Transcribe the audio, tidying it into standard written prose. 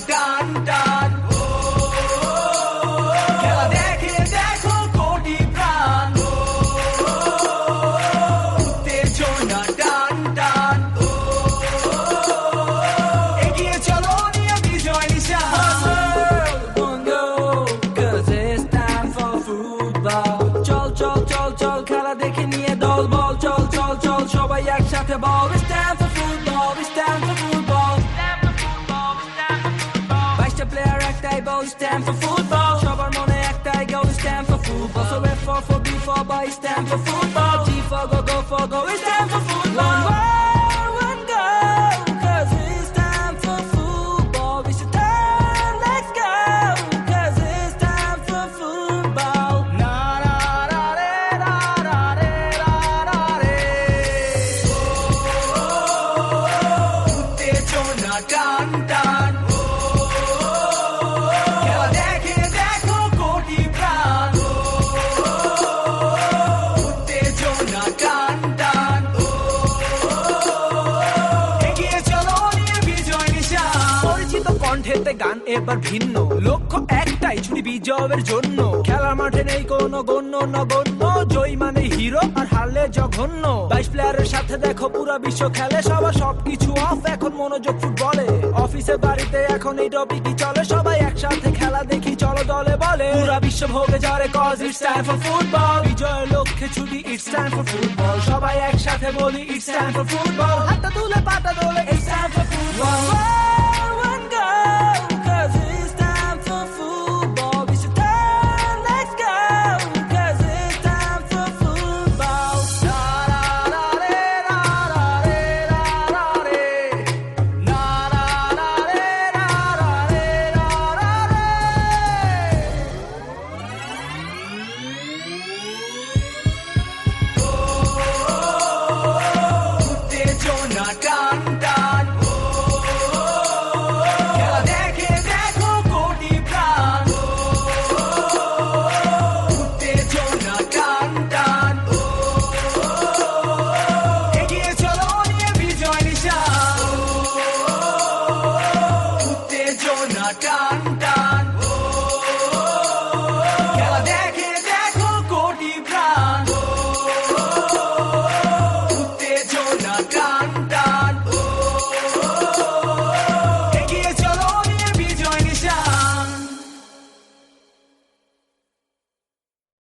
টান টান, খেলা দেখে দেখো কোটি প্রাণ, উত্তেজনা টান টান, এগিয়ে চলো নিয়ে বিজয় নিশান। চল চল চল চল খেলা দেখে নিয়ে দল বল, চল চল চল সবাই একসাথে বল, we stand for football, we stand for football, 22টা প্লেয়ার একটাই বল, stand for football, সবার মনে একটাই goal, stand for football, so F for B for boy, stand for football, G for go, we stand for football, one goal, 'cause we stand for football, we should turn, let's go, 'cause we stand for football, na na na re na na re na na re, উত্তেজনা টান টান, খেলা দেখে দেখো কোটি প্রাণ, উত্তেজনা টান টান, এগিয়ে চলো নিয়ে বিজয় নিশান। পরিচিত কণ্ঠেতে গান এবার ভিন্ন, লক্ষ্য একটাই ছুটি বিজয়ের জন্য, খেলার মাঠে নেই কোনো গণ্য নগণ্য, জয় মানে হিরো আর হারলে জঘন্য, 22 প্লেয়ারের সাথে দেখো পুরো বিশ্ব খেলে, সবার সবকিছু অফ এখন মনোযোগ ফুটবলে, অফিসে বাড়িতে এখন এই টপিকই চলে, সবাই একসাথে খেলা দেখি চলো দলে বলে, পুরো বিশ্ব ভোগে যারে cause it's time for football, বিজয়ের লক্ষ্যে ছুটি it's time for football, সবাই একসাথে বলি it's time for football, হাতটা তুলে পাটা দোলে it's time for football।